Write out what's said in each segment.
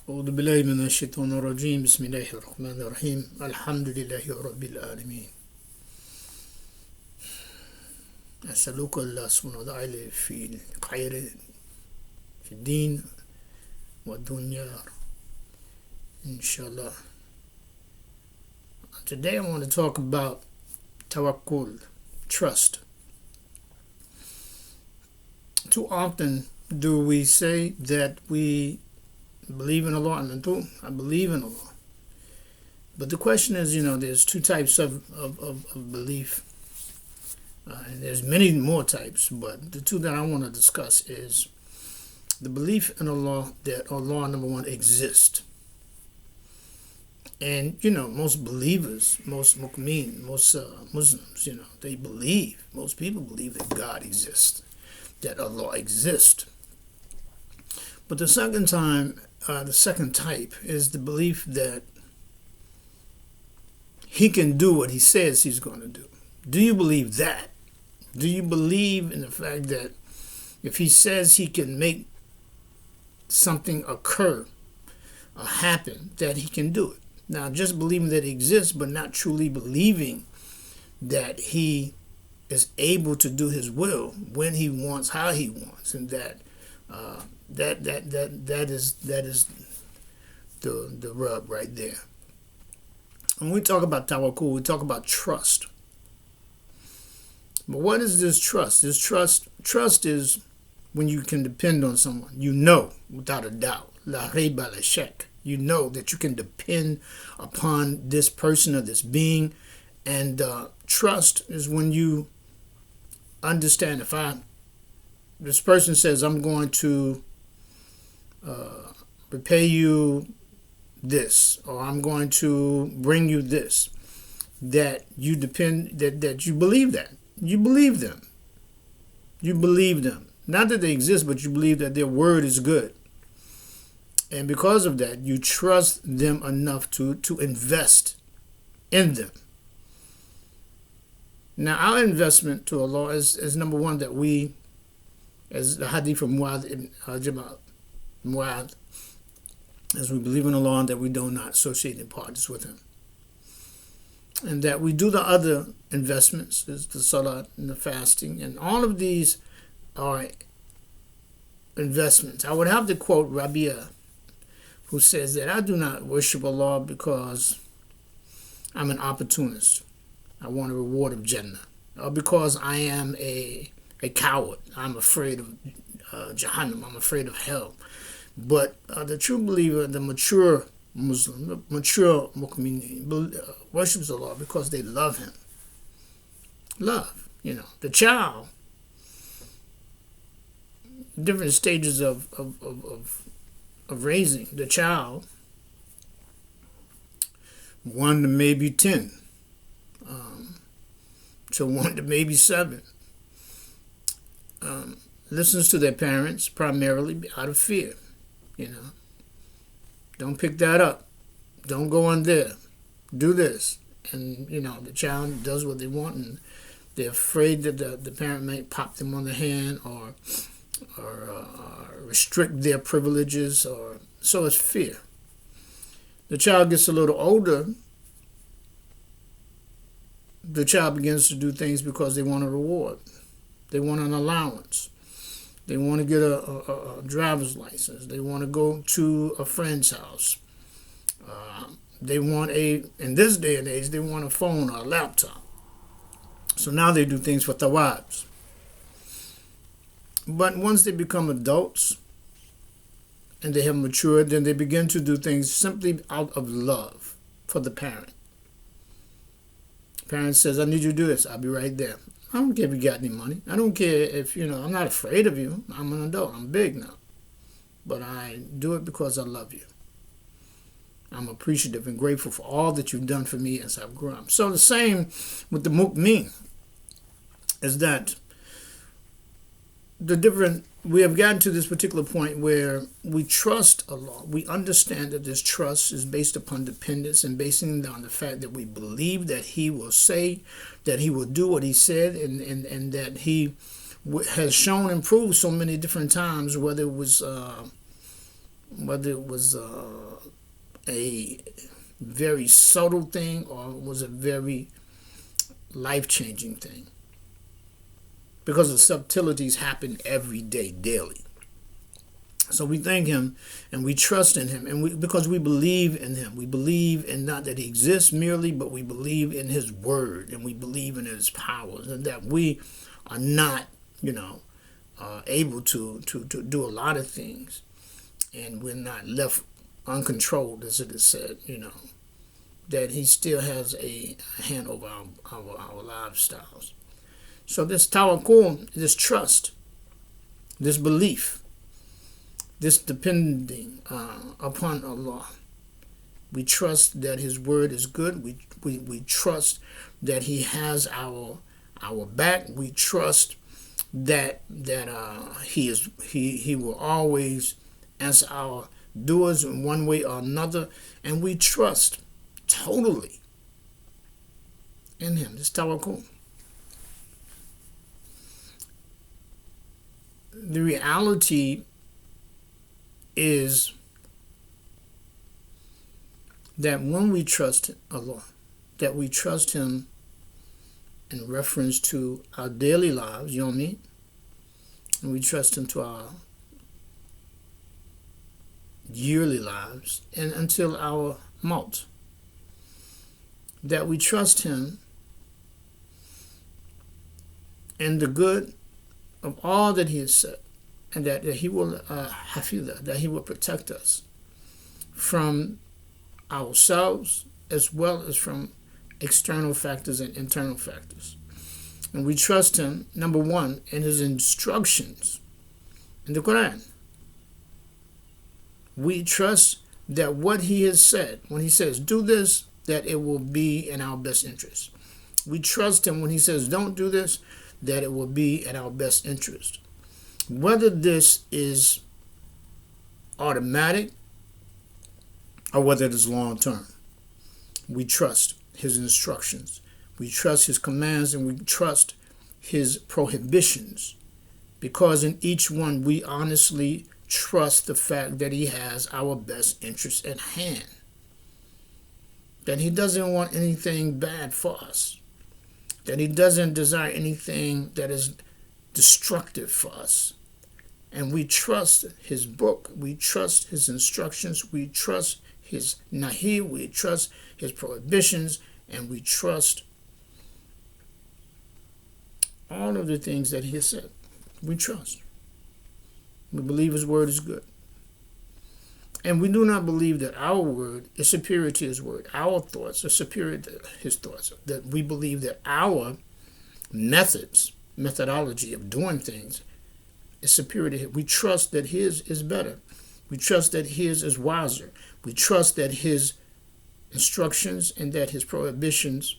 أعوذ بالله من الشيطان الرجيم بسم الله الرحمن الرحيم الحمد لله رب العالمين أسألك الله سبحانه وتعالى في الخير في الدين والدنيا إن شاء الله. Today I want to talk about tawakkul, trust. Too often do we say that we believe in Allah, and I believe in Allah. But the question is, there's two types of belief. And there's many more types, but the two that I want to discuss is the belief in Allah, that Allah, number one, exists. And, most believers, most mu'min, most Muslims, they believe, most people believe that God exists, that Allah exists. But the second type is the belief that He can do what He says He's going to do. Do you believe that? Do you believe in the fact that if He says He can make something occur or happen, that He can do it? Now, just believing that He exists, but not truly believing that He is able to do His will when He wants, how He wants, and that is the rub right there. When we talk about tawakkul, we talk about trust. But what is this trust? Trust is when you can depend on someone. Without a doubt, la reba la shak. You know that you can depend upon this person or this being. And trust is when you understand, this person says, I'm going to repay you this, or I'm going to bring you this, that you depend, that you believe that. You believe them. You believe them. Not that they exist, but you believe that their word is good. And because of that, you trust them enough to invest in them. Now, our investment to Allah is number one, that we, as the hadith from Mu'adh, as we believe in Allah, and that we do not associate in partners with Him. And that we do the other investments, is the salat and the fasting, and all of these are investments. I would have to quote Rabia, who says that I do not worship Allah because I'm an opportunist. I want a reward of Jannah. Or because I am a coward. I'm afraid of Jahannam. I'm afraid of hell. But the true believer, the mature Muslim, the mature mu'min, worships Allah because they love Him. Love. The child, different stages of raising the child, 1 to maybe 10, to 1 to maybe 7, listens to their parents primarily out of fear. Don't pick that up. Don't go on there. Do this. And, the child does what they want, and they're afraid that the parent may pop them on the hand or restrict their privileges, so it's fear. The child gets a little older. The child begins to do things because they want a reward. They want an allowance. They want to get a driver's license. They want to go to a friend's house. They want in this day and age, they want a phone or a laptop. So now they do things for thawabs. But once they become adults and they have matured, then they begin to do things simply out of love for the parent. Parent says, I need you to do this. I'll be right there. I don't care if you got any money. I don't care if, I'm not afraid of you. I'm an adult. I'm big now. But I do it because I love you. I'm appreciative and grateful for all that you've done for me as I've grown up. So the same with the mu'min is that we have gotten to this particular point where we trust Allah. We understand that this trust is based upon dependence and basing on the fact that we believe that He will say, that He will do what He said, and that He has shown and proved so many different times, whether whether it was a very subtle thing or it was a very life-changing thing. Because the subtleties happen every day, daily. So we thank him and we trust in him, and because we believe in him. We believe in not that he exists merely, but we believe in his word, and we believe in his powers, and that we are not, able to do a lot of things, and we're not left uncontrolled, as it is said, that he still has a hand over our lifestyles. So this tawakkul, this trust, this belief, this depending upon Allah. We trust that his word is good. We trust that he has our back. We trust that he will always answer our du'as in one way or another, and we trust totally in him. This tawakkul. The reality is that when we trust Allah, that we trust him in reference to our daily lives, yomi, and we trust him to our yearly lives, and until our maut. That we trust him in the good of all that he has said, and that he will hafidha, that he will protect us from ourselves as well as from external factors and internal factors. And we trust him, number one, in his instructions in the Quran. We trust that what he has said, when he says do this, that it will be in our best interest. We trust him when he says don't do this, that it will be in our best interest. Whether this is automatic or whether it is long term, we trust his instructions. We trust his commands, and we trust his prohibitions, because in each one we honestly trust the fact that he has our best interest at hand, that he doesn't want anything bad for us, that he doesn't desire anything that is destructive for us. And we trust his book, we trust his instructions, we trust his nahi, we trust his prohibitions, and we trust all of the things that he has said. We trust. We believe his word is good. And we do not believe that our word is superior to his word. Our thoughts are superior to his thoughts. That we believe that our methodology of doing things is superior to his. We trust that his is better. We trust that his is wiser. We trust that his instructions and that his prohibitions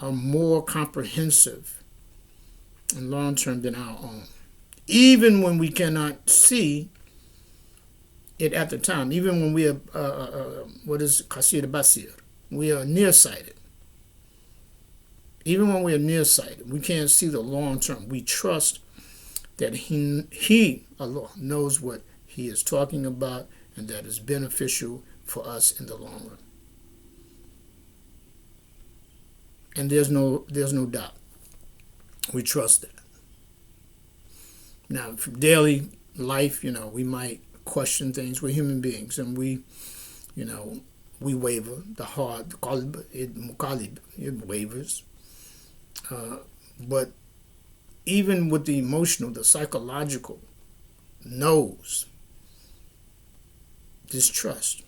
are more comprehensive and long-term than our own. Even when we cannot see it at the time, even when we are, what is Qasir Basir, we are nearsighted. Even when we are nearsighted, we can't see the long term. We trust that he, Allah, knows what he is talking about, and that is beneficial for us in the long run. And there's no doubt. We trust that. Now, for daily life, we might question things. We're human beings, and we waver. The heart, the qalb, it wavers. But even with the emotional, the psychological, knows this trust.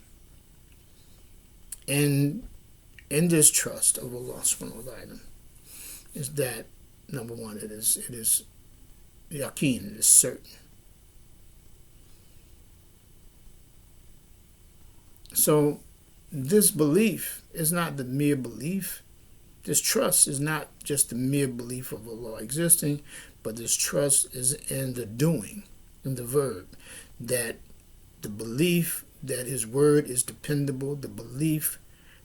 And in this trust of Allah subhanahu wa ta'ala is that, number one, it is yaqeen, it is certain. So this belief is not the mere belief. This trust is not just the mere belief of Allah existing, but this trust is in the doing, in the verb, that the belief that his word is dependable, the belief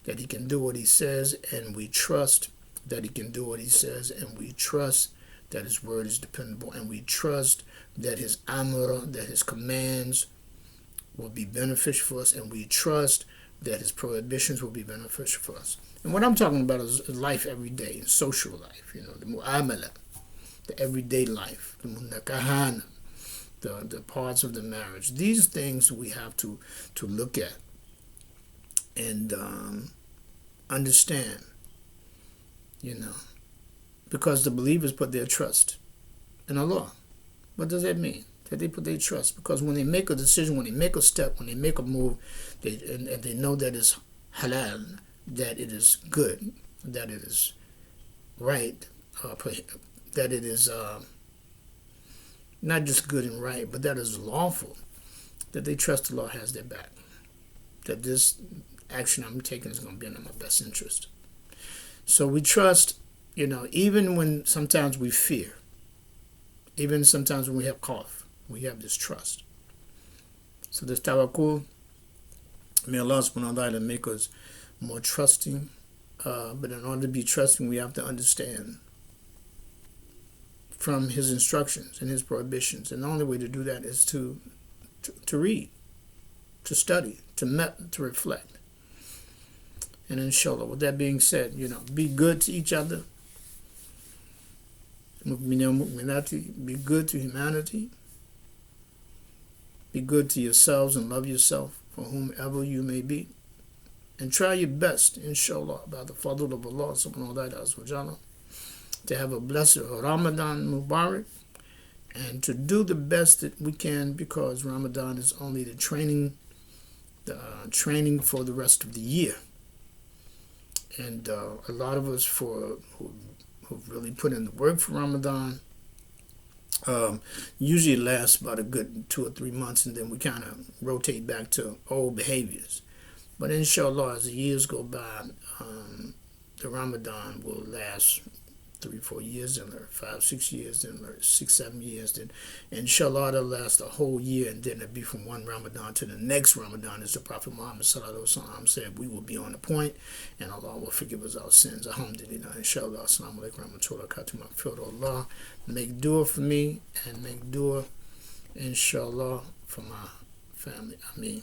that he can do what he says, and we trust that he can do what he says, and we trust that his word is dependable, and we trust that his amr, that his commands will be beneficial for us, and we trust that his prohibitions will be beneficial for us. And what I'm talking about is life every day, social life, the mu'amala, the everyday life, the munakahana, the parts of the marriage. These things we have to look at and understand, because the believers put their trust in Allah. What does that mean? That they put their trust, because when they make a decision, when they make a step, when they make a move, and they know that it's halal, that it is good, that it is right, that it is not just good and right, but that is lawful, that they trust Allah has their back, that this action I'm taking is going to be in my best interest. So we trust, even when sometimes we fear, even sometimes when we have cough, we have this trust. So this tawakkul, may Allah subhanahu wa ta'ala make us more trusting, but in order to be trusting, we have to understand from his instructions and his prohibitions. And the only way to do that is to read, to study, to reflect. And inshallah, with that being said, be good to each other. Be good to humanity. Be good to yourselves and love yourself for whomever you may be. And try your best, inshallah, by the fadl of Allah subhanahu wa ta'ala, to have a blessed Ramadan Mubarak, and to do the best that we can, because Ramadan is only the training for the rest of the year. And a lot of us who've really put in the work for Ramadan, usually lasts about a good 2 or 3 months, and then we kind of rotate back to old behaviors. But inshallah, as the years go by, the Ramadan will last 3, 4 years, then 5, 6 years, then 6, 7 years, then inshallah it'll last a whole year, and then it'll be from one Ramadan to the next Ramadan. As the Prophet Muhammad said, we will be on the point, and Allah will forgive us our sins. Alhamdulillah, inshallah. Assalamu alaikum warahmatullahi wabarakatuh. Allah, make dua for me, and make dua, inshallah, for my family. Ameen.